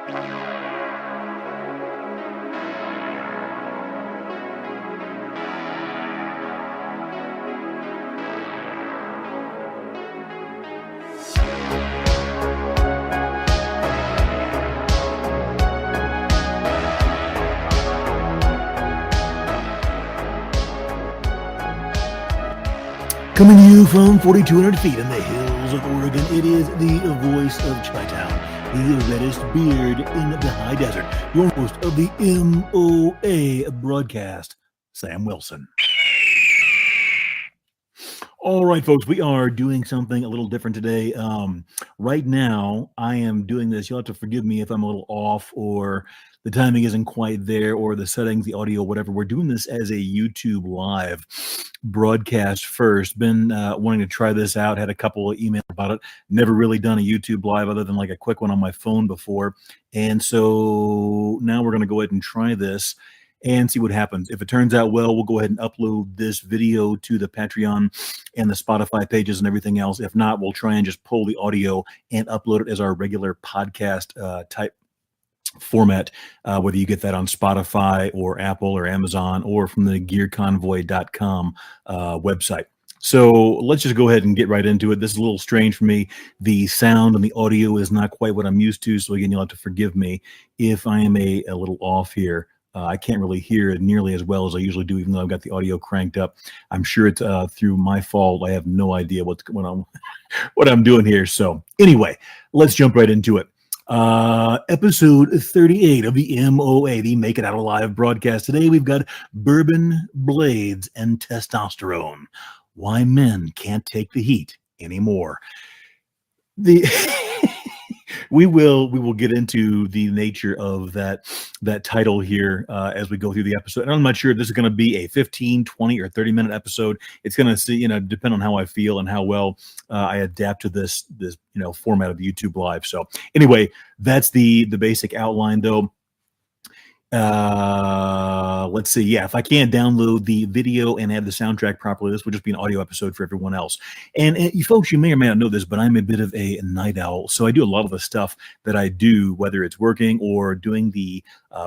Coming to you from 4,200 feet in the hills of Oregon, it is the voice of Chi-Town, the reddest beard in the high desert, your host of the MOA Broadcast, Sam Wilson. All right, folks, we are doing something a little different today. Right now, I am doing this. You'll have to forgive me if I'm a little off or the timing isn't quite there or the settings, the audio, whatever. We're doing this as a YouTube live broadcast first. Been wanting to try this out. Had a couple of emails about it. Never really done a YouTube live other than like a quick one on my phone before. And so now we're going to go ahead and try this and see what happens. If it turns out well, we'll go ahead and upload this video to the Patreon and the Spotify pages and everything else. If not, we'll try and just pull the audio and upload it as our regular podcast type format, whether you get that on Spotify or Apple or Amazon or from the gearconvoy.com website. So let's just go ahead and get right into it. This is a little strange for me. The sound and the audio is not quite what I'm used to. So again, you'll have to forgive me if I am a little off here. I can't really hear it nearly as well as I usually do, even though I've got the audio cranked up. I'm sure it's through my fault. I have no idea what I'm doing here. So anyway, let's jump right into it. Episode 38 of the MOA, the Make It Out Alive broadcast. Today we've got bourbon, blades, and testosterone. Why men can't take the heat anymore. We will get into the nature of that title here as we go through the episode. And I'm not sure if this is going to be a 15, 20, or 30-minute episode. It's going to depend on how I feel and how well I adapt to this format of YouTube Live. So anyway, that's the basic outline, though. Let's see. Yeah, if I can't download the video and have the soundtrack properly, this will just be an audio episode for everyone else. And you folks, you may or may not know this, but I'm a bit of a night owl. So I do a lot of the stuff that I do, whether it's working or doing the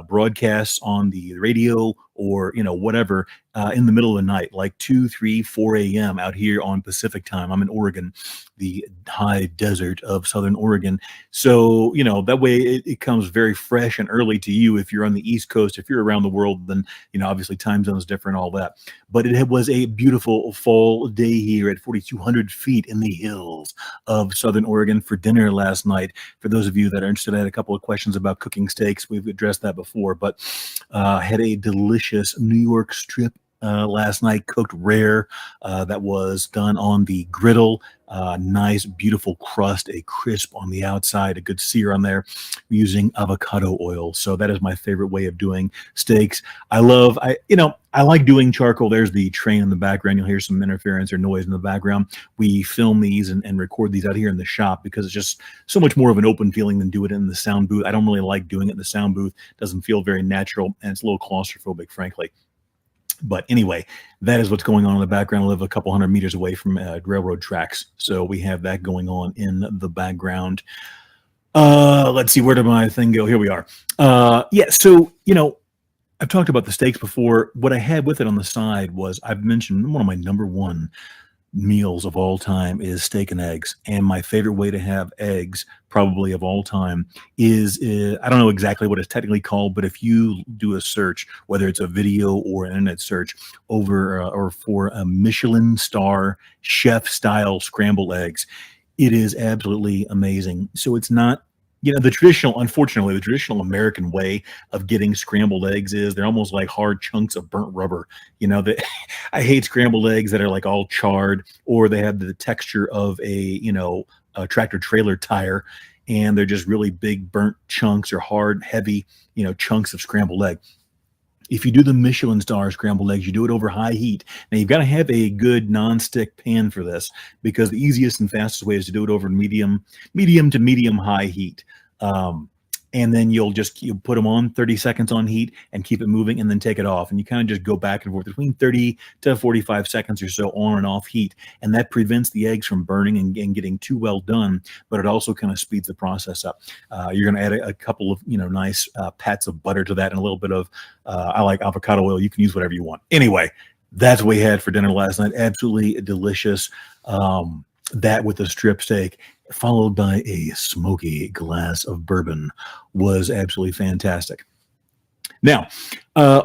broadcasts on the radio or, whatever, in the middle of the night, like 2, 3, 4 a.m. out here on Pacific time. I'm in Oregon, the high desert of Southern Oregon. So, that way it comes very fresh and early to you if you're on the East Coast. If you're around the world, then, obviously time zone is different, all that. But it was a beautiful fall day here at 4,200 feet in the hills of Southern Oregon for dinner last night. For those of you that are interested, I had a couple of questions about cooking steaks. We've addressed that before, but had a delicious New York strip last night, cooked rare, that was done on the griddle. Nice, beautiful crust, a crisp on the outside, a good sear on there, using avocado oil. So that is my favorite way of doing steaks. I like doing charcoal. There's the train in the background. You'll hear some interference or noise in the background. We film these and record these out here in the shop because it's just so much more of an open feeling than do it in the sound booth. I don't really like doing it in the sound booth. It doesn't feel very natural, and it's a little claustrophobic, frankly. But anyway, that is what's going on in the background. I live a couple hundred meters away from railroad tracks. So we have that going on in the background. Let's see, where did my thing go? Here we are. So, I've talked about the steaks before. What I had with it on the side was, I've mentioned one of my number one meals of all time is steak and eggs. And my favorite way to have eggs, probably of all time, is I don't know exactly what it's technically called, but if you do a search, whether it's a video or an internet search over or for a Michelin-star chef-style scrambled eggs, it is absolutely amazing. So it's not, unfortunately, the traditional American way of getting scrambled eggs is they're almost like hard chunks of burnt rubber. I hate scrambled eggs that are like all charred, or they have the texture of a tractor trailer tire, and they're just really big burnt chunks or hard, heavy, chunks of scrambled egg. If you do the Michelin-star scrambled eggs, you do it over high heat. Now, you've got to have a good non-stick pan for this, because the easiest and fastest way is to do it over medium to medium high heat. and then you put them on 30 seconds on heat and keep it moving and then take it off. And you kind of just go back and forth between 30 to 45 seconds or so on and off heat. And that prevents the eggs from burning and getting too well done, but it also kind of speeds the process up. You're going to add a couple of, nice pats of butter to that and a little bit of, I like avocado oil. You can use whatever you want. Anyway, that's what we had for dinner last night. Absolutely delicious. That with a strip steak, followed by a smoky glass of bourbon, was absolutely fantastic. Now,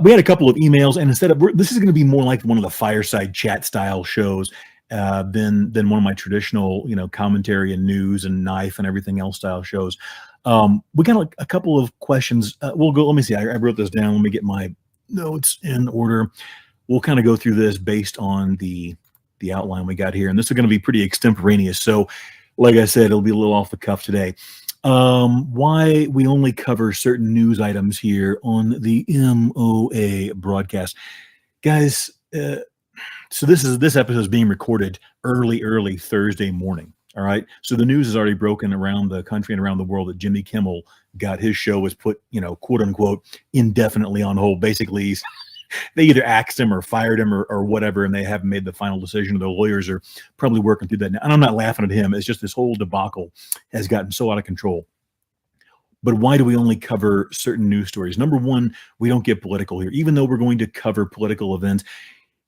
we had a couple of emails, and this is going to be more like one of the fireside chat style shows than one of my traditional, commentary and news and knife and everything else style shows. We got a couple of questions. We'll go. Let me see. I wrote this down. Let me get my notes in order. We'll kind of go through this based on the outline we got here, and this is going to be pretty extemporaneous. So, like I said, it'll be a little off the cuff today. Why we only cover certain news items here on the MOA broadcast, guys. So this episode is being recorded early Thursday morning. All right. So the news is already broken around the country and around the world that Jimmy Kimmel got his show was put, quote unquote, indefinitely on hold. Basically, they either axed him or fired him or whatever, and they haven't made the final decision. The lawyers are probably working through that now. And I'm not laughing at him. It's just this whole debacle has gotten so out of control. But why do we only cover certain news stories? Number one, we don't get political here, even though we're going to cover political events,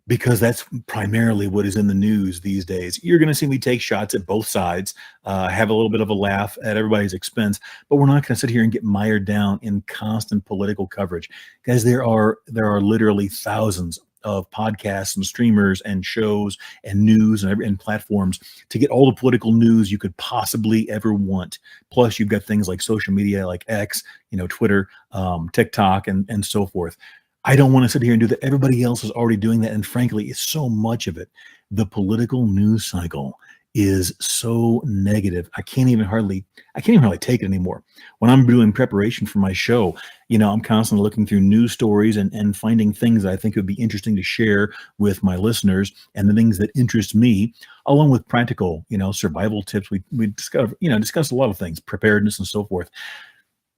because that's primarily what is in the news these days. You're going to see me take shots at both sides, have a little bit of a laugh at everybody's expense, but we're not going to sit here and get mired down in constant political coverage. Guys, there are literally thousands of podcasts and streamers and shows and news and platforms to get all the political news you could possibly ever want. Plus, you've got things like social media like X, Twitter, TikTok, and so forth. I don't want to sit here and do that. Everybody else is already doing that. And frankly, it's so much of it. The political news cycle is so negative. I can't even hardly take it anymore. When I'm doing preparation for my show, I'm constantly looking through news stories and finding things that I think would be interesting to share with my listeners and the things that interest me, along with practical, survival tips. We discuss a lot of things, preparedness and so forth.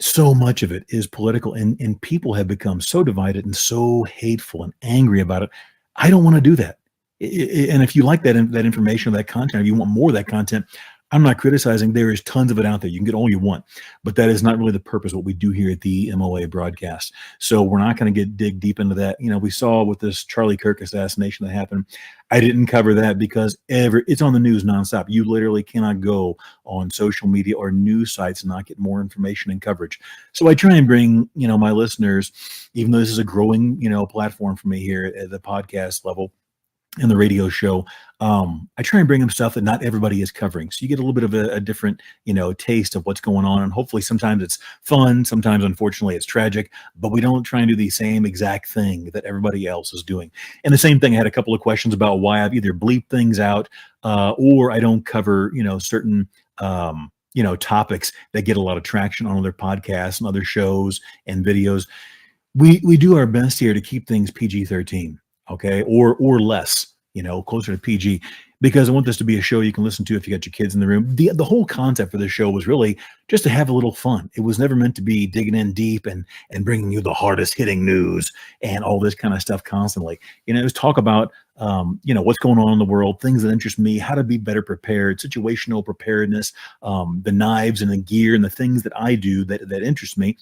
So much of it is political, and people have become so divided and so hateful and angry about it. I don't want to do that. And if you like that information or that content, if you want more of that content, I'm not criticizing. There is tons of it out there. You can get all you want, but that is not really the purpose of what we do here at the MOA broadcast. So we're not going to dig deep into that. We saw with this Charlie Kirk assassination that happened. I didn't cover that because it's on the news nonstop. You literally cannot go on social media or news sites and not get more information and coverage. So I try and bring, my listeners, even though this is a growing, platform for me here at the podcast level, in the radio show, I try and bring them stuff that not everybody is covering. So you get a little bit of a different, taste of what's going on. And hopefully sometimes it's fun. Sometimes, unfortunately, it's tragic. But we don't try and do the same exact thing that everybody else is doing. And the same thing, I had a couple of questions about why I've either bleeped things out or I don't cover, certain topics that get a lot of traction on other podcasts and other shows and videos. We do our best here to keep things PG-13. Okay, or less, closer to PG, because I want this to be a show you can listen to if you got your kids in the room. The whole concept for this show was really just to have a little fun. It was never meant to be digging in deep and bringing you the hardest hitting news and all this kind of stuff constantly. It was talk about, what's going on in the world, things that interest me, how to be better prepared, situational preparedness, the knives and the gear and the things that I do that interest me.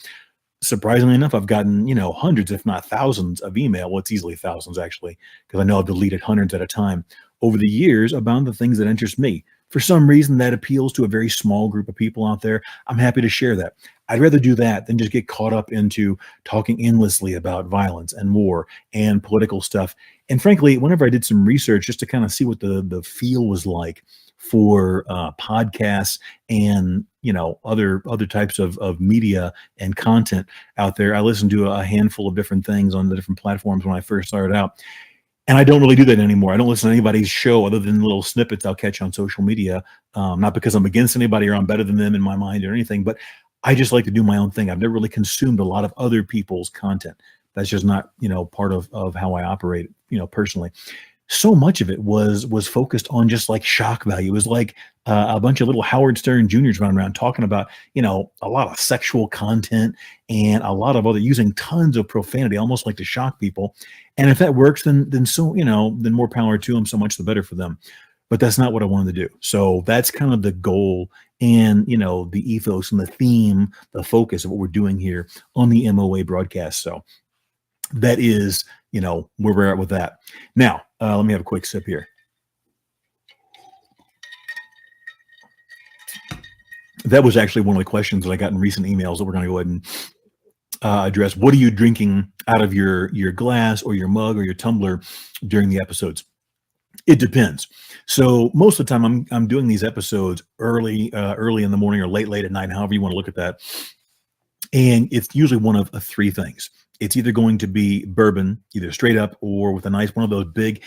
Surprisingly enough, I've gotten, hundreds, if not thousands of email. Well, it's easily thousands, actually, because I know I've deleted hundreds at a time over the years about the things that interest me. For some reason, that appeals to a very small group of people out there. I'm happy to share that. I'd rather do that than just get caught up into talking endlessly about violence and war and political stuff. And frankly, whenever I did some research just to kind of see what the feel was like for podcasts and other types of media and content out there, I listened to a handful of different things on the different platforms when I first started out. And I don't really do that anymore. I don't listen to anybody's show other than little snippets I'll catch on social media. Not because I'm against anybody or I'm better than them in my mind or anything, but I just like to do my own thing. I've never really consumed a lot of other people's content. That's just not, part of how I operate, personally. so much of it was focused on just like shock value. It was like a bunch of little Howard Stern Juniors running around talking about, a lot of sexual content and a lot of other using tons of profanity, almost like to shock people. And if that works, then more power to them. So much the better for them. But that's not what I wanted to do. So that's kind of the goal and the ethos and the theme, the focus of what we're doing here on the MOA broadcast. So that is, where we're at with that. Now, let me have a quick sip here. That was actually one of the questions that I got in recent emails that we're going to go ahead and address. What are you drinking out of your glass or your mug or your tumbler during the episodes? It depends. So most of the time I'm doing these episodes early in the morning or late at night, however you want to look at that. And it's usually one of three things. It's either going to be bourbon, either straight up or with one of those big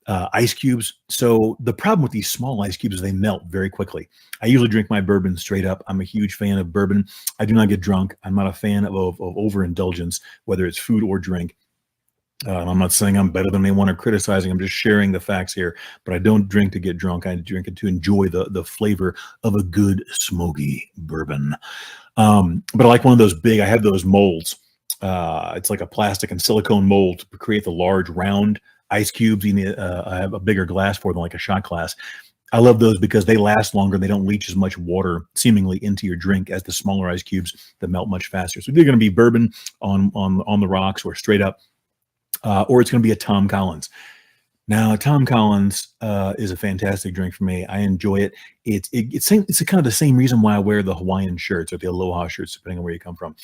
ice cubes. So the problem with these small ice cubes is they melt very quickly. I usually drink my bourbon straight up. I'm a huge fan of bourbon. I do not get drunk. I'm not a fan of overindulgence, whether it's food or drink. I'm not saying I'm better than anyone or criticizing. I'm just sharing the facts here. But I don't drink to get drunk. I drink it to enjoy the flavor of a good smoky bourbon. But I like one of those big. I have those molds. It's like a plastic and silicone mold to create the large round ice cubes. You need I have a bigger glass for them, like a shot glass. I love those because they last longer. They don't leach as much water seemingly into your drink as the smaller ice cubes that melt much faster. So they're going to be bourbon on the rocks or straight up. Or it's going to be a Tom Collins. Now, Tom Collins is a fantastic drink for me. I enjoy it. It's kind of the same reason why I wear the Hawaiian shirts or the Aloha shirts, depending on where you come from.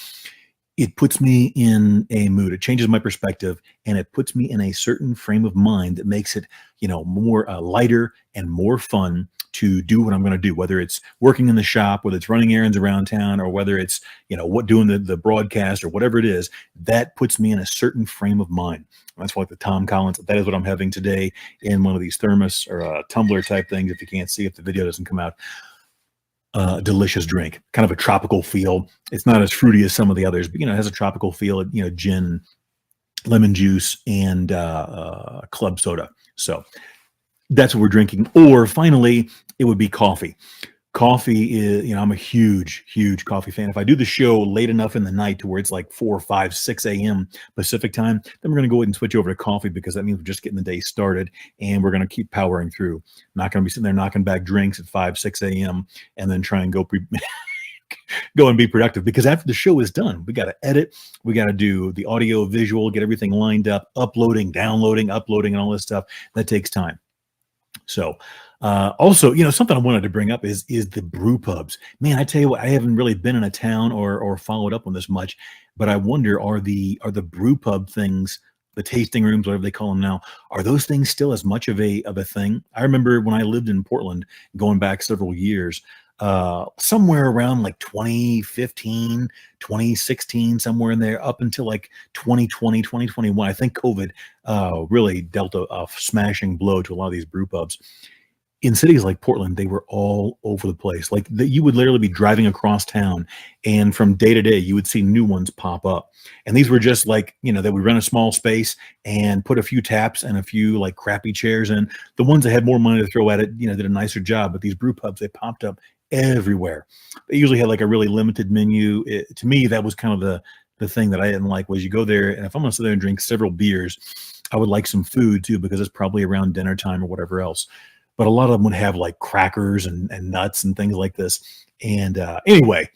It puts me in a mood. It changes my perspective, and it puts me in a certain frame of mind that makes it, more lighter and more fun to do what I'm going to do, whether it's working in the shop, whether it's running errands around town, or whether it's, doing the broadcast or whatever it is. That puts me in a certain frame of mind. That's why the Tom Collins, that is what I'm having today in one of these thermos or tumbler type things. If you can't see, if the video doesn't come out. Delicious drink, kind of a tropical feel. It's not as fruity as some of the others, but it has a tropical feel. Gin, lemon juice, and club soda. So that's what we're drinking. Or finally, it would be coffee. Coffee is, I'm a huge coffee fan. If I do the show late enough in the night to where it's like 4, 5, 6 a.m. Pacific time, then we're going to go ahead and switch over to coffee because that means we're just getting the day started and we're going to keep powering through. Not going to be sitting there knocking back drinks at 5, 6 a.m. and then try and go and be productive, because after the show is done, we got to edit, we got to do the audio, visual, get everything lined up, uploading, downloading, and all this stuff. That takes time. So also, something I wanted to bring up is the brew pubs. Man, I tell you what, I haven't really been in a town or followed up on this much, but I wonder, are the brew pub things, the tasting rooms, whatever they call them now, are those things still as much of a thing? I remember when I lived in Portland, going back several years, somewhere around like 2015, 2016, somewhere in there, up until like 2020, 2021. I think COVID really dealt a smashing blow to a lot of these brew pubs. In cities like Portland, they were all over the place. Like you would literally be driving across town, and from day to day, you would see new ones pop up. And these were just like, they would rent a small space and put a few taps and a few like crappy chairs in. The ones that had more money to throw at it, did a nicer job. But these brew pubs, they popped up everywhere. They usually had like a really limited menu. To me, that was kind of the thing that I didn't like, was you go there, and if I'm going to sit there and drink several beers, I would like some food too, because it's probably around dinner time or whatever else. But a lot of them would have like crackers and nuts and things like this. And anyway,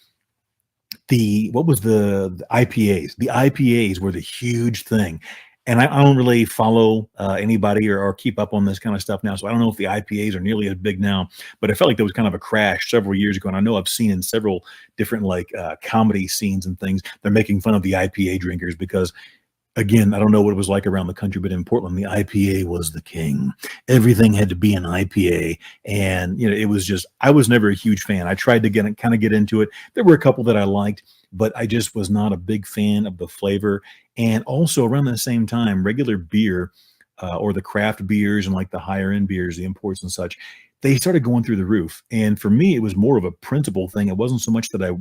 what was the IPAs? The IPAs were the huge thing. And I don't really follow anybody or keep up on this kind of stuff now. So I don't know if the IPAs are nearly as big now, but I felt like there was kind of a crash several years ago. And I know I've seen in several different like comedy scenes and things, they're making fun of the IPA drinkers because, again, I don't know what it was like around the country, but in Portland, the IPA was the king. Everything had to be an IPA. And, it was just, I was never a huge fan. I tried to get into it. There were a couple that I liked, but I just was not a big fan of the flavor. And also around the same time, regular beer or the craft beers and like the higher end beers, the imports and such, they started going through the roof. And for me, it was more of a principle thing. It wasn't so much that I,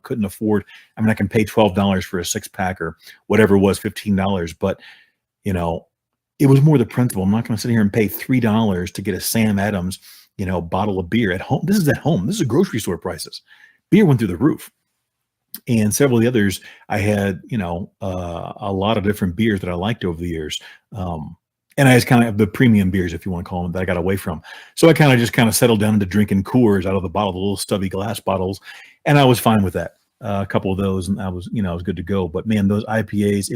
couldn't afford. I mean, I can pay $12 for a 6-pack or whatever it was, $15. But, It was more the principle. I'm not going to sit here and pay $3 to get a Sam Adams, bottle of beer at home. This is at home. This is grocery store prices. Beer went through the roof. And several of the others, I had, a lot of different beers that I liked over the years. And I just kind of have the premium beers, if you want to call them, that I got away from. So I kind of settled down into drinking Coors out of the bottle, the little stubby glass bottles. And I was fine with that. A couple of those, and I was good to go. But man, those IPAs,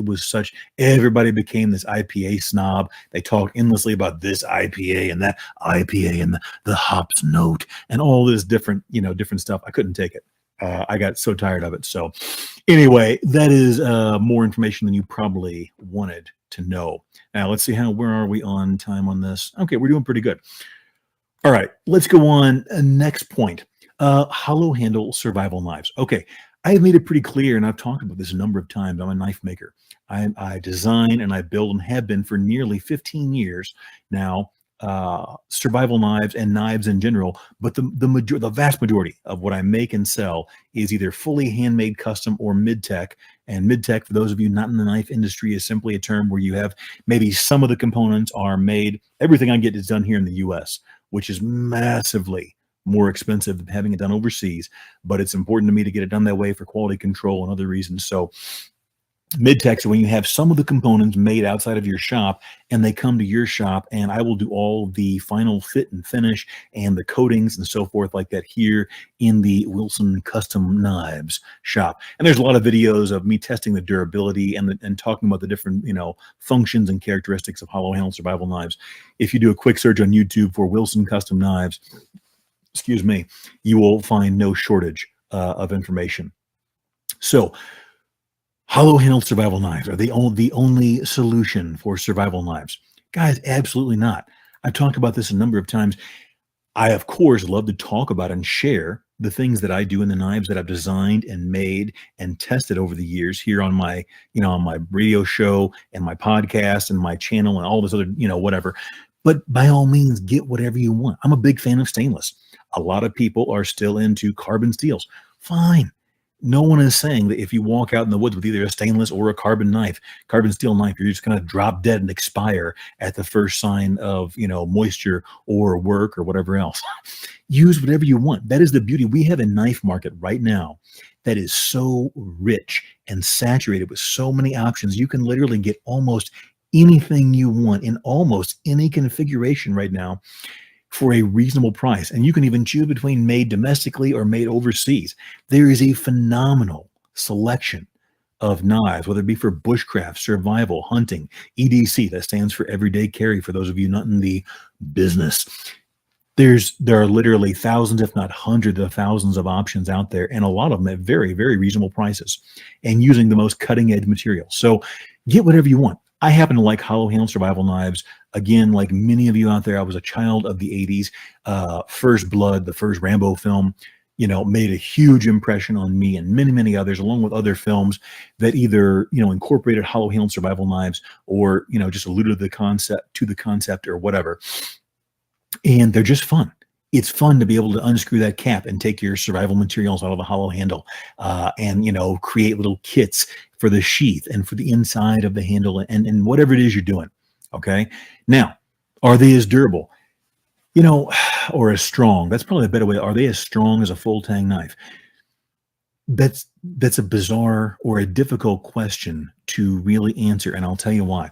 everybody became this IPA snob. They talk endlessly about this IPA and that IPA and the hops note and all this different stuff. I couldn't take it. I got so tired of it. So anyway, that is more information than you probably wanted to know. Now let's see where are we on time on this? Okay, we're doing pretty good. All right, let's go on. Next point, hollow handle survival knives. Okay, I have made it pretty clear, and I've talked about this a number of times. I'm a knife maker. I design and I build and have been for nearly 15 years now, survival knives and knives in general. But the vast majority of what I make and sell is either fully handmade, custom, or mid-tech. And mid-tech, for those of you not in the knife industry, is simply a term where you have maybe some of the components are made. Everything I get is done here in the U.S., which is massively more expensive than having it done overseas. But it's important to me to get it done that way for quality control and other reasons. So mid-tech, so when you have some of the components made outside of your shop and they come to your shop, and I will do all the final fit and finish and the coatings and so forth like that here in the Wilson Custom Knives shop. And there's a lot of videos of me testing the durability and talking about the different functions and characteristics of hollow handle survival knives. If you do a quick search on YouTube for Wilson Custom Knives, you will find no shortage of information. So hollow handle survival knives are the only solution for survival knives. Guys, absolutely not. I've talked about this a number of times. I, of course, love to talk about and share the things that I do in the knives that I've designed and made and tested over the years here on my, on my radio show and my podcast and my channel and all this other, whatever. But by all means, get whatever you want. I'm a big fan of stainless. A lot of people are still into carbon steels. Fine. No one is saying that if you walk out in the woods with either a stainless or a carbon steel knife, you're just going to drop dead and expire at the first sign of, moisture or work or whatever else. Use whatever you want. That is the beauty. We have a knife market right now that is so rich and saturated with so many options. You can literally get almost anything you want in almost any configuration right now for a reasonable price. And you can even choose between made domestically or made overseas. There is a phenomenal selection of knives, whether it be for bushcraft, survival, hunting, EDC, that stands for everyday carry for those of you not in the business. There are literally thousands, if not hundreds of thousands of options out there, and a lot of them at very, very reasonable prices and using the most cutting edge materials. So get whatever you want. I happen to like hollow handle survival knives. Again, like many of you out there, I was a child of the 80s. First Blood, the first Rambo film, made a huge impression on me and many, many others, along with other films that either, incorporated hollow handle survival knives or, just alluded to the concept or whatever. And they're just fun. It's fun to be able to unscrew that cap and take your survival materials out of the hollow handle and, create little kits for the sheath and for the inside of the handle and whatever it is you're doing. Okay. Now, are they as durable, or as strong? That's probably a better way. Are they as strong as a full tang knife? That's a bizarre or a difficult question to really answer. And I'll tell you why.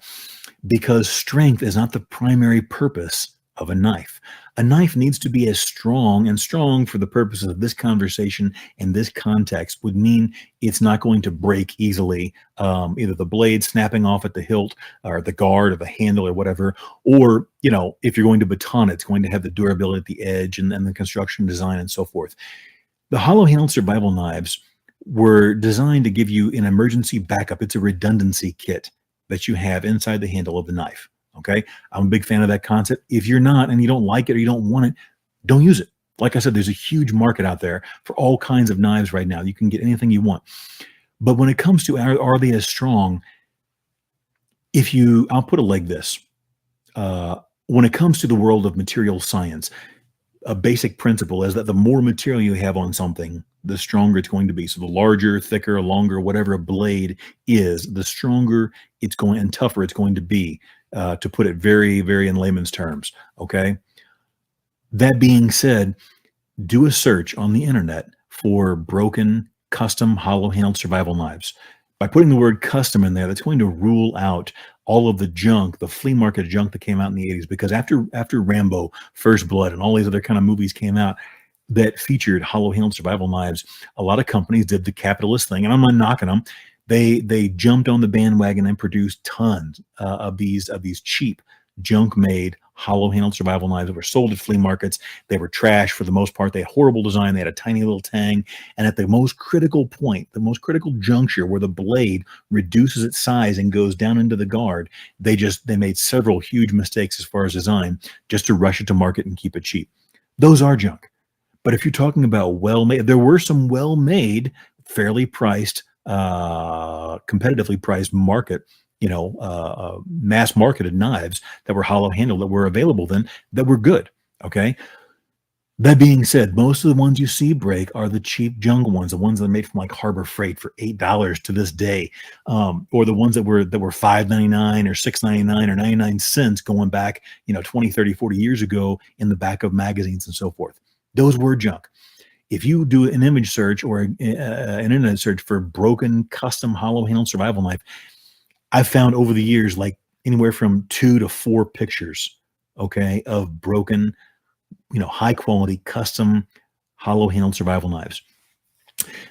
Because strength is not the primary purpose of a knife. A knife needs to be as strong, and strong for the purposes of this conversation and this context would mean it's not going to break easily, either the blade snapping off at the hilt or the guard or the handle or whatever, or, if you're going to baton, it's going to have the durability at the edge and the construction design and so forth. The hollow handle survival knives were designed to give you an emergency backup. It's a redundancy kit that you have inside the handle of the knife. Okay. I'm a big fan of that concept. If you're not, and you don't like it or you don't want it, don't use it. Like I said, there's a huge market out there for all kinds of knives right now. You can get anything you want. But when it comes to are they as strong? I'll put it like this. When it comes to the world of material science, a basic principle is that the more material you have on something, the stronger it's going to be. So the larger, thicker, longer, whatever a blade is, the stronger it's going and tougher it's going to be. to put it very, very in layman's terms. Okay. That being said, do a search on the internet for broken, custom, hollow-handled survival knives. By putting the word custom in there, that's going to rule out all of the junk, the flea market junk that came out in the 80s. Because after Rambo, First Blood, and all these other kind of movies came out that featured hollow-handled survival knives, a lot of companies did the capitalist thing, and I'm not knocking them. They jumped on the bandwagon and produced tons of these cheap, junk-made, hollow-handled survival knives that were sold at flea markets. They were trash for the most part. They had horrible design. They had a tiny little tang. And at the most critical point, the most critical juncture where the blade reduces its size and goes down into the guard, they made several huge mistakes as far as design just to rush it to market and keep it cheap. Those are junk. But if you're talking about well-made, there were some well-made, fairly priced, competitively priced market, mass marketed knives that were hollow handled that were available then that were good. Okay. That being said, most of the ones you see break are the cheap junk ones, the ones that are made from like Harbor Freight for $8 to this day, or the ones that were $5.99 or $6.99 or 99 cents going back, 20, 30, 40 years ago in the back of magazines and so forth. Those were junk. If you do an image search or an internet search for broken, custom, hollow-handled survival knife, I've found over the years like anywhere from 2 to 4 pictures, okay, of broken, high-quality, custom, hollow-handled survival knives.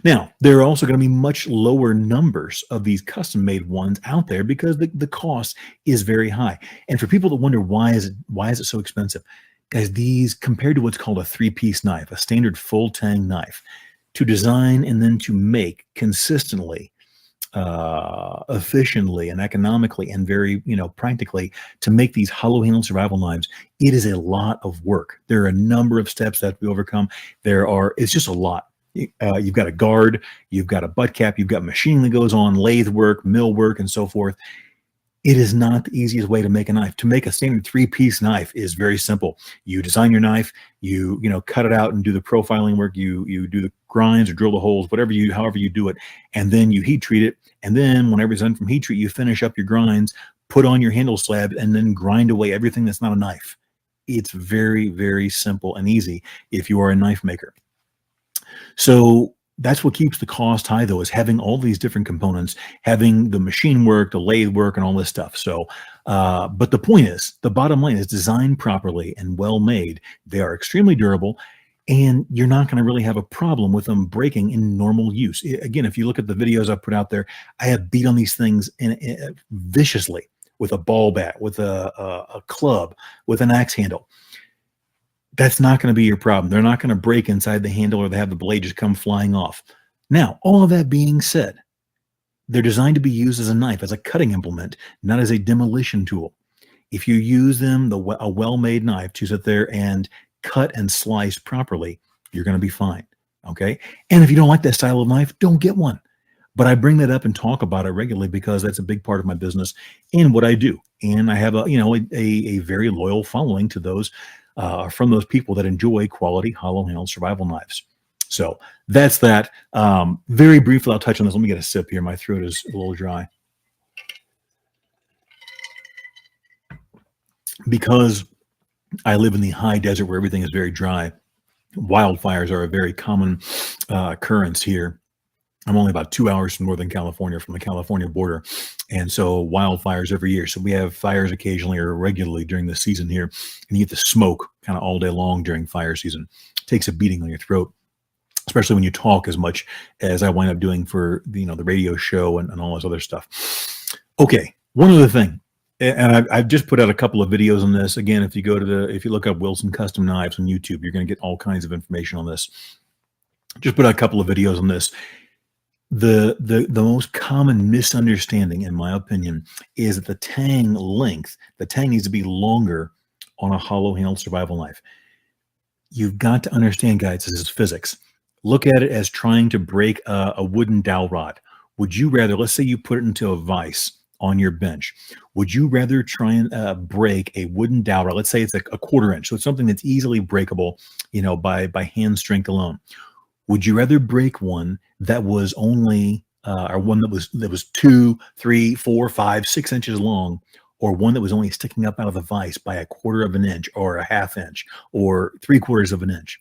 Now, there are also going to be much lower numbers of these custom-made ones out there because the cost is very high. And for people that wonder why is it so expensive, guys, these compared to what's called a 3-piece knife, a standard full tang knife, to design and then to make consistently, efficiently and economically and very, practically to make these hollow handled survival knives, it is a lot of work. There are a number of steps that have to be overcome. It's just a lot. You've got a guard, you've got a butt cap, you've got machining that goes on, lathe work, mill work, and so forth. It is not the easiest way to make a knife. To make a standard 3-piece knife is very simple. You design your knife, you cut it out and do the profiling work, you do the grinds or drill the holes, however you do it, and then you heat treat it. And then whenever it's done from heat treat, you finish up your grinds, put on your handle slab, and then grind away everything that's not a knife. It's very, very simple and easy if you are a knife maker. So that's what keeps the cost high, though, is having all these different components, having the machine work, the lathe work, and all this stuff. So, but the bottom line is designed properly and well made. They are extremely durable, and you're not going to really have a problem with them breaking in normal use. Again, if you look at the videos I put out there, I have beat on these things viciously with a ball bat, with a club, with an axe handle. That's not going to be your problem. They're not going to break inside the handle or they have the blade just come flying off. Now, all of that being said, they're designed to be used as a knife, as a cutting implement, not as a demolition tool. If you use them, a well-made knife, to sit there and cut and slice properly, you're going to be fine. Okay. And if you don't like that style of knife, don't get one. But I bring that up and talk about it regularly because that's a big part of my business and what I do. And I have a very loyal following to those from those people that enjoy quality hollow-handled survival knives. So that's that. Very briefly, I'll touch on this. Let me get a sip here. My throat is a little dry. Because I live in the high desert where everything is very dry, wildfires are a very common occurrence here. I'm only about 2 hours from Northern California, from the California border. And so wildfires every year. So we have fires occasionally or regularly during the season here. And you get the smoke kind of all day long during fire season. It takes a beating on your throat, especially when you talk as much as I wind up doing for the radio show and all this other stuff. Okay, one other thing. And I've just put out a couple of videos on this. Again, if you look up Wilson Custom Knives on YouTube, you're going to get all kinds of information on this. Just put out a couple of videos on this. The most common misunderstanding, in my opinion, is that the tang needs to be longer on a hollow-handled survival knife. You've got to understand, guys, this is physics. Look at it as trying to break a wooden dowel rod. Would you rather, let's say you put it into a vise on your bench, would you rather try and break a wooden dowel rod? Let's say it's a 1/4 inch, so it's something that's easily breakable, by hand strength alone. Would you rather break one that was only, or one that was 2, 3, 4, 5, 6 inches long, or one that was only sticking up out of the vise by 1/4 of an inch or a 1/2 inch or 3/4 of an inch.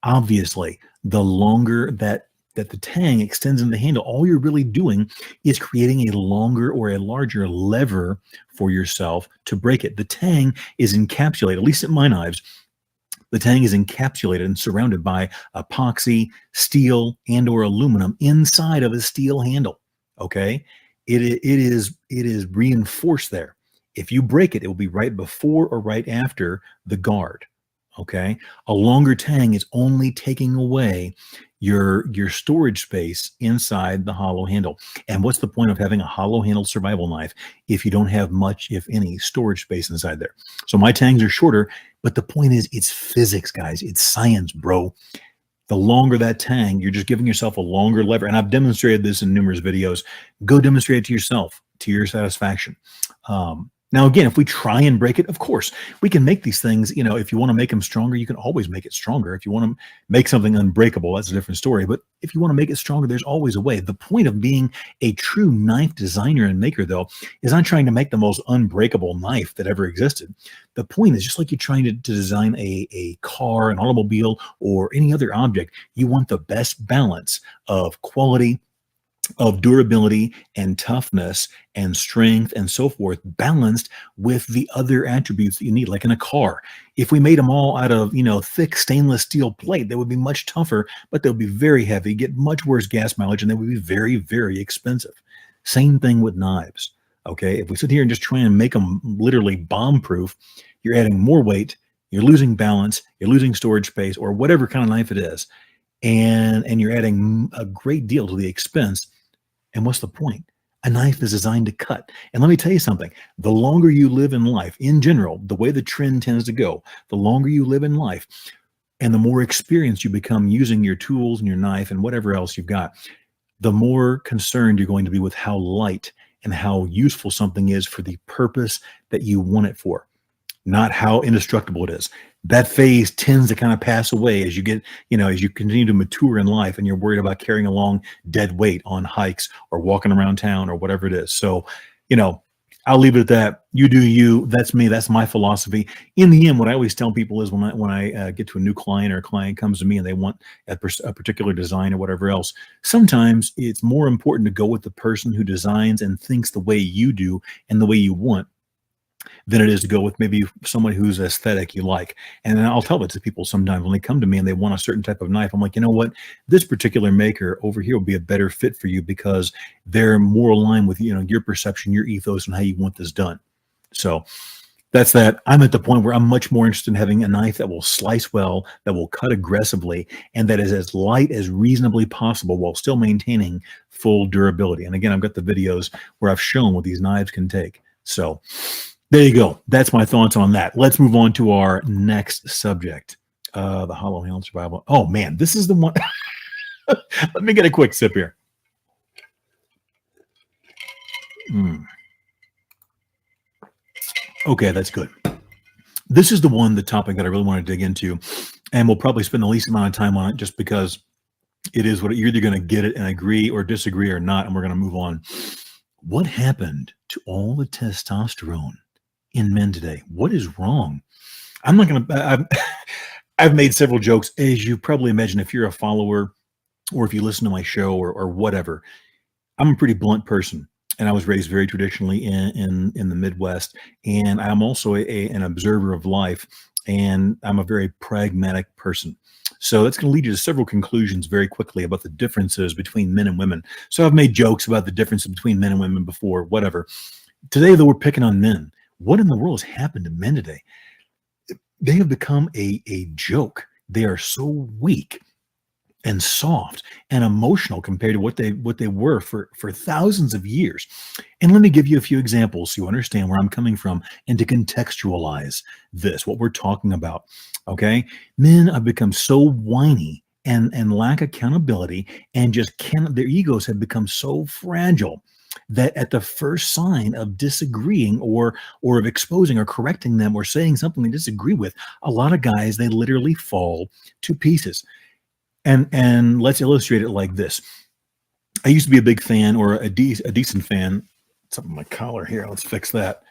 Obviously, the longer that the tang extends in the handle, all you're really doing is creating a longer or a larger lever for yourself to break it. The tang is encapsulated, at least in my knives, the tang is encapsulated and surrounded by epoxy, steel, and or aluminum inside of a steel handle. Okay, it is reinforced there. If you break it, it will be right before or right after the guard. Okay, a longer tang is only taking away your storage space inside the hollow handle. And what's the point of having a hollow handle survival knife if you don't have much, if any, storage space inside there? So my tangs are shorter, but the point is, it's physics, guys. It's science, bro. The longer that tang, you're just giving yourself a longer lever. And I've demonstrated this in numerous videos. Go demonstrate it to yourself, to your satisfaction. Now, again, if we try and break it, of course, we can make these things, if you want to make them stronger, you can always make it stronger. If you want to make something unbreakable, that's a different story. But if you want to make it stronger, there's always a way. The point of being a true knife designer and maker, though, is not trying to make the most unbreakable knife that ever existed. The point is, just like you're trying to design a car, an automobile, or any other object, you want the best balance of quality, of durability and toughness and strength and so forth, balanced with the other attributes that you need, like in a car. If we made them all out of, thick stainless steel plate, they would be much tougher, but they would be very heavy, get much worse gas mileage, and they would be very, very expensive. Same thing with knives. Okay. If we sit here and just try and make them literally bomb proof, you're adding more weight, you're losing balance, you're losing storage space, or whatever kind of knife it is. And you're adding a great deal to the expense. And what's the point? A knife is designed to cut. And let me tell you something. The longer you live in life, in general, the way the trend tends to go, the longer you live in life and the more experienced you become using your tools and your knife and whatever else you've got, the more concerned you're going to be with how light and how useful something is for the purpose that you want it for, not how indestructible it is. That phase tends to kind of pass away as you get, as you continue to mature in life and you're worried about carrying along dead weight on hikes or walking around town or whatever it is. So, I'll leave it at that. You do you. That's me. That's my philosophy. In the end, what I always tell people is when I get to a new client or a client comes to me and they want a particular design or whatever else, sometimes it's more important to go with the person who designs and thinks the way you do and the way you want, than it is to go with maybe someone whose aesthetic you like. And I'll tell it to people sometimes when they come to me and they want a certain type of knife. I'm like, you know what? This particular maker over here will be a better fit for you because they're more aligned with, your perception, your ethos, and how you want this done. So that's that. I'm at the point where I'm much more interested in having a knife that will slice well, that will cut aggressively, and that is as light as reasonably possible while still maintaining full durability. And again, I've got the videos where I've shown what these knives can take. So there you go. That's my thoughts on that. Let's move on to our next subject, the hollow handle survival. Oh, man, this is the one. Let me get a quick sip here. Okay, that's good. This is the topic that I really want to dig into, and we'll probably spend the least amount of time on it just because it is what you're either going to get it and agree or disagree or not, and we're going to move on. What happened to all the testosterone in men today? What is wrong? I'm not going to, I've made several jokes, as you probably imagine, if you're a follower or if you listen to my show or whatever. I'm a pretty blunt person, and I was raised very traditionally in the Midwest. And I'm also an observer of life, and I'm a very pragmatic person. So that's going to lead you to several conclusions very quickly about the differences between men and women. So I've made jokes about the differences between men and women before, whatever. Today, though, we're picking on men. What in the world has happened to men today? They have become a joke. They are so weak and soft and emotional compared to what they were for thousands of years. And let me give you a few examples so you understand where I'm coming from and to contextualize this, what we're talking about. Okay? Men have become so whiny and lack accountability and just cannot, their egos have become so fragile that at the first sign of disagreeing or of exposing or correcting them or saying something they disagree with, a lot of guys, they literally fall to pieces. And let's illustrate it like this. I used to be a big fan or a decent fan. Something in my collar here. Let's fix that.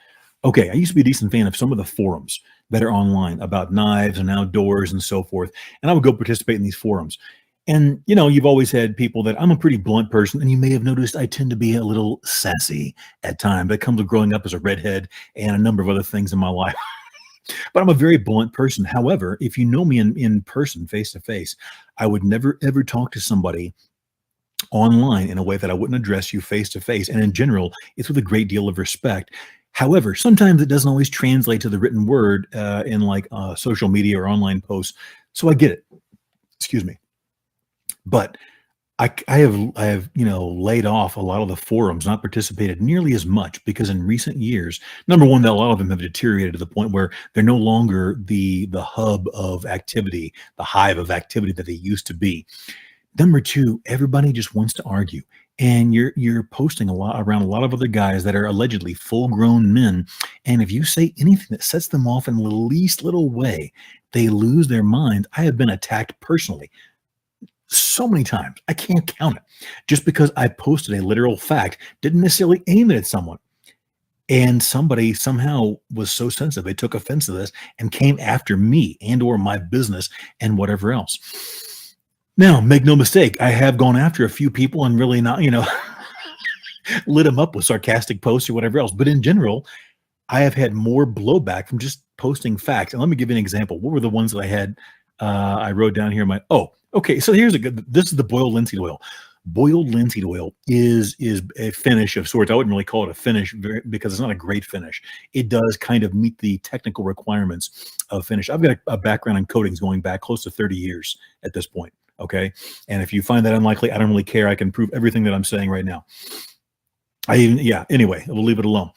Okay, I used to be a decent fan of some of the forums that are online about knives and outdoors and so forth, and I would go participate in these forums. And you've always had people that I'm a pretty blunt person, and you may have noticed I tend to be a little sassy at times. That comes with growing up as a redhead and a number of other things in my life. But I'm a very blunt person. However, if you know me in person, face to face, I would never ever talk to somebody online in a way that I wouldn't address you face to face. And in general, it's with a great deal of respect. However, sometimes it doesn't always translate to the written word in like social media or online posts. So I get it. Excuse me. But I have laid off a lot of the forums, not participated nearly as much because in recent years, number one, that a lot of them have deteriorated to the point where they're no longer the hub of activity, the hive of activity that they used to be. Number two, everybody just wants to argue. And you're posting a lot around a lot of other guys that are allegedly full-grown men. And if you say anything that sets them off in the least little way, they lose their mind. I have been attacked personally so many times. I can't count it. Just because I posted a literal fact, didn't necessarily aim it at someone. And somebody somehow was so sensitive, they took offense to this and came after me and or my business and whatever else. Now, make no mistake, I have gone after a few people and really not, lit them up with sarcastic posts or whatever else. But in general, I have had more blowback from just posting facts. And let me give you an example. What were the ones that I had? I wrote down here okay. So here's this is the boiled linseed oil. Boiled linseed oil is a finish of sorts. I wouldn't really call it a finish because it's not a great finish. It does kind of meet the technical requirements of finish. I've got a background in coatings going back close to 30 years at this point. Okay. And if you find that unlikely, I don't really care. I can prove everything that I'm saying right now. Anyway, we'll leave it alone.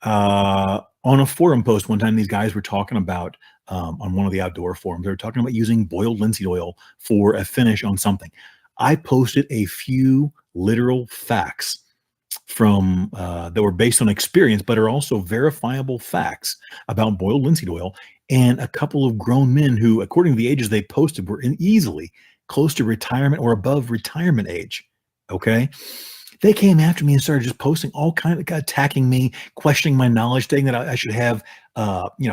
On a forum post one time, these guys were talking about, on one of the outdoor forums, they were talking about using boiled linseed oil for a finish on something. I posted a few literal facts from that were based on experience, but are also verifiable facts about boiled linseed oil. And a couple of grown men who, according to the ages they posted, were easily close to retirement or above retirement age. Okay. They came after me and started just posting all kind of attacking me, questioning my knowledge, saying that I should have,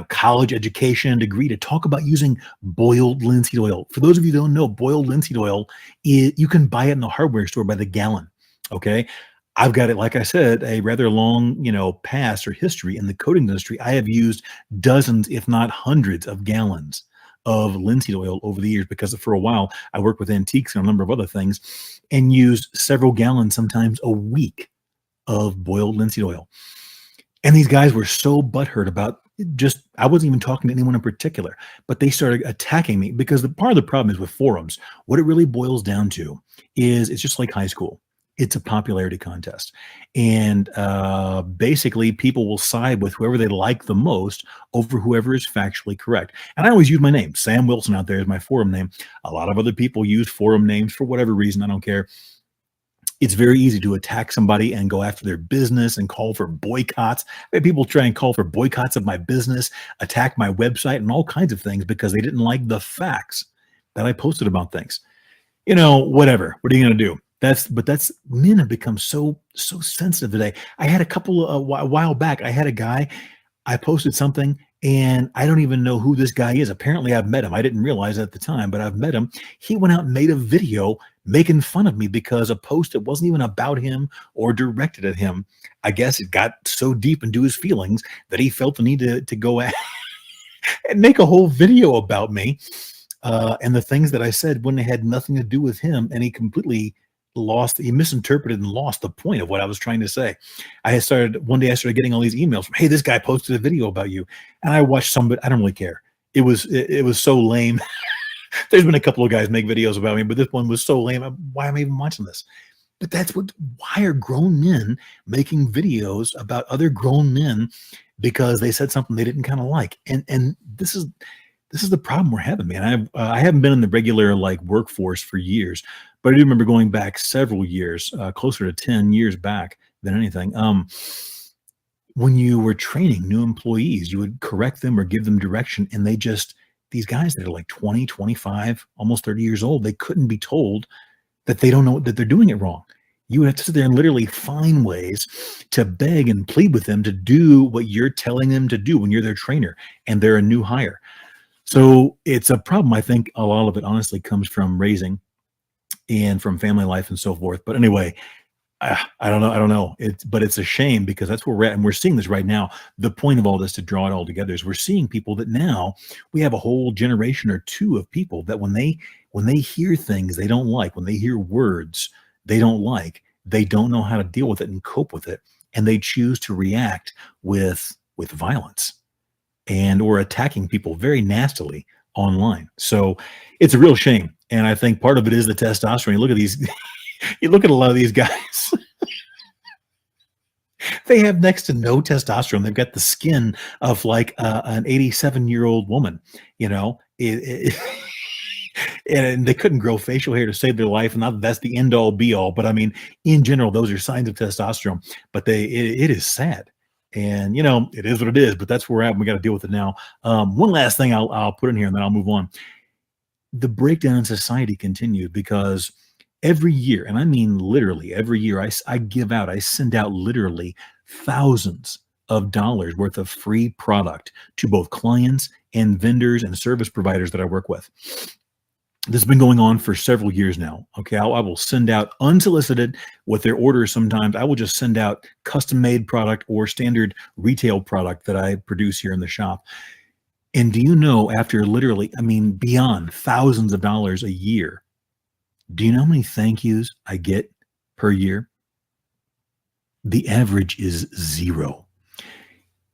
college education and degree to talk about using boiled linseed oil. For those of you who don't know, boiled linseed oil, you can buy it in the hardware store by the gallon. Okay. I've got it, like I said, a rather long, past or history in the coating industry. I have used dozens, if not hundreds of gallons of linseed oil over the years because for a while I worked with antiques and a number of other things and used several gallons, sometimes a week, of boiled linseed oil. And these guys were so butthurt about I wasn't even talking to anyone in particular, but they started attacking me because part of the problem is with forums, what it really boils down to is it's just like high school. It's a popularity contest. And basically, people will side with whoever they like the most over whoever is factually correct. And I always use my name. Sam Wilson out there is my forum name. A lot of other people use forum names for whatever reason. I don't care. It's very easy to attack somebody and go after their business and call for boycotts. People try and call for boycotts of my business, attack my website and all kinds of things because they didn't like the facts that I posted about things. Whatever. What are you going to do? Men have become so sensitive today. I had a while back, I had a guy, I posted something and I don't even know who this guy is. Apparently I've met him. I didn't realize at the time, but I've met him. He went out and made a video making fun of me because a post that wasn't even about him or directed at him. I guess it got so deep into his feelings that he felt the need to go and make a whole video about me. And the things that I said when they had nothing to do with him, and he misinterpreted and lost the point of what I was trying to say. One day I started getting all these emails from, hey, this guy posted a video about you. And I watched somebody, I don't really care. It was so lame. There's been a couple of guys make videos about me, but this one was so lame. Why am I even watching this? But why are grown men making videos about other grown men because they said something they didn't kind of like? And this is the problem we're having, man. I haven't been in the regular workforce for years, but I do remember going back several years, closer to 10 years back than anything. When you were training new employees, you would correct them or give them direction, and these guys that are like 20, 25, almost 30 years old, they couldn't be told that they don't know that they're doing it wrong. You would have to sit there and literally find ways to beg and plead with them to do what you're telling them to do when you're their trainer and they're a new hire. So it's a problem. I think a lot of it honestly comes from raising and from family life and so forth. But anyway, I don't know. I don't know. But it's a shame because that's where we're at. And we're seeing this right now. The point of all this, to draw it all together, is we're seeing people that now we have a whole generation or two of people that when they hear things they don't like, when they hear words they don't like, they don't know how to deal with it and cope with it. And they choose to react with violence and or attacking people very nastily online. So it's a real shame. And I think part of it is the testosterone. You look at these, you look at a lot of these guys, they have next to no testosterone. They've got the skin of like an 87-year-old woman, you know, and they couldn't grow facial hair to save their life. And not that that's the end all be all, but I mean, in general, those are signs of testosterone, but it is sad. And you know, it is what it is, but that's where we're at. We got to deal with it now. One last thing I'll put in here and then I'll move on. The breakdown in society continued because every year, and I mean literally every year, I send out literally thousands of dollars worth of free product to both clients and vendors and service providers that I work with. This has been going on for several years now. Okay, I will send out unsolicited with their orders. Sometimes I will just send out custom made product or standard retail product that I produce here in the shop. And do you know, after literally, I mean, beyond thousands of dollars a year, do you know how many thank yous I get per year? The average is 0.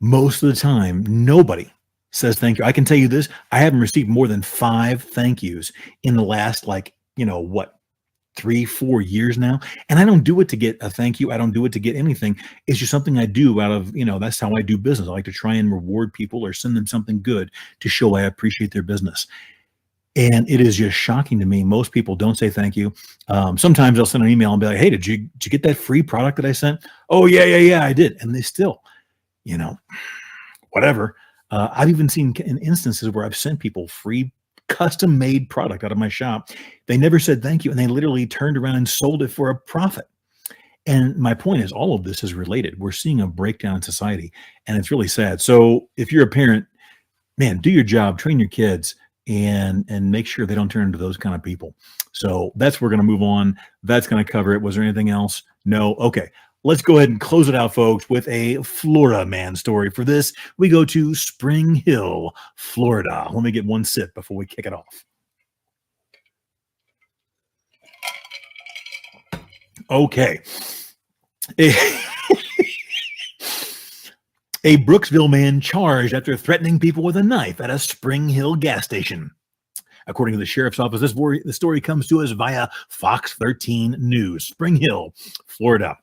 Most of the time, nobody says thank you. I can tell you this, I haven't received more than 5 thank yous in the last, like, you know, what, 3-4 years now. And I don't do it to get a thank you. I don't do it to get anything. It's just something I do out of, you know, that's how I do business. I like to try and reward people or send them something good to show I appreciate their business. And it is just shocking to me. Most people don't say thank you. Sometimes I'll send an email and be like, hey, did you get that free product that I sent? Oh, yeah, I did. And they still, you know, whatever. I've even seen in instances where I've sent people free custom made product out of my shop. They never said thank you. And they literally turned around and sold it for a profit. And my point is, all of this is related. We're seeing a breakdown in society, and it's really sad. So if you're a parent, man, do your job, train your kids, and make sure they don't turn into those kind of people. So that's where we're going to move on. That's going to cover it. Was there anything else? No. Okay. Let's go ahead and close it out, folks, with a Florida man story. For this, we go to Spring Hill, Florida. Let me get one sip before we kick it off. Okay. A Brooksville man charged after threatening people with a knife at a Spring Hill gas station. According to the sheriff's office, the story comes to us via Fox 13 News. Spring Hill, Florida.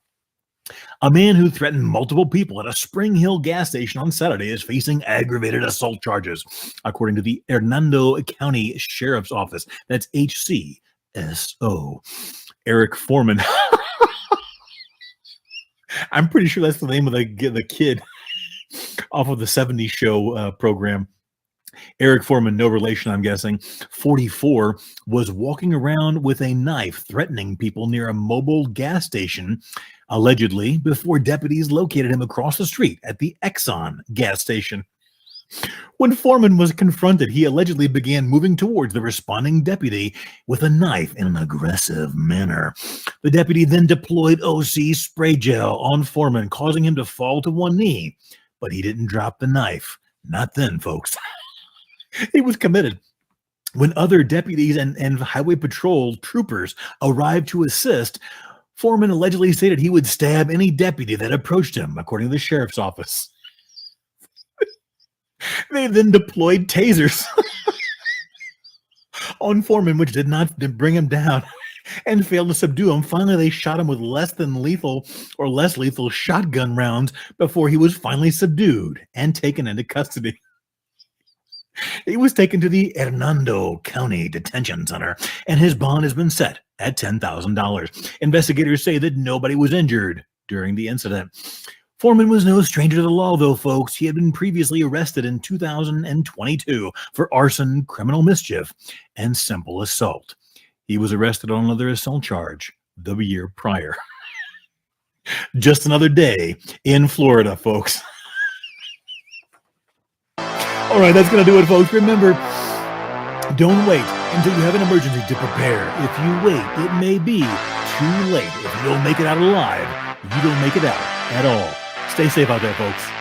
A man who threatened multiple people at a Spring Hill gas station on Saturday is facing aggravated assault charges, according to the Hernando County Sheriff's Office. That's HCSO. Eric Foreman. I'm pretty sure that's the name of the kid off of the 70s show program. Eric Foreman, no relation, I'm guessing, 44, was walking around with a knife threatening people near a mobile gas station, allegedly, before deputies located him across the street at the Exxon gas station. When Foreman was confronted, he allegedly began moving towards the responding deputy with a knife in an aggressive manner. The deputy then deployed OC spray gel on Foreman, causing him to fall to one knee. But he didn't drop the knife. Not then, folks. He was committed. When other deputies and highway patrol troopers arrived to assist, Foreman allegedly stated he would stab any deputy that approached him, according to the sheriff's office. They then deployed tasers on Foreman, which did not bring him down and failed to subdue him. Finally, they shot him with less lethal shotgun rounds before he was finally subdued and taken into custody. He was taken to the Hernando County Detention Center, and his bond has been set at $10,000. Investigators say that nobody was injured during the incident. Foreman was no stranger to the law, though, folks. He had been previously arrested in 2022 for arson, criminal mischief, and simple assault. He was arrested on another assault charge the year prior. Just another day in Florida, folks. All right, that's going to do it, folks. Remember, don't wait until you have an emergency to prepare. If you wait, it may be too late. If you don't make it out alive, you don't make it out at all. Stay safe out there, folks.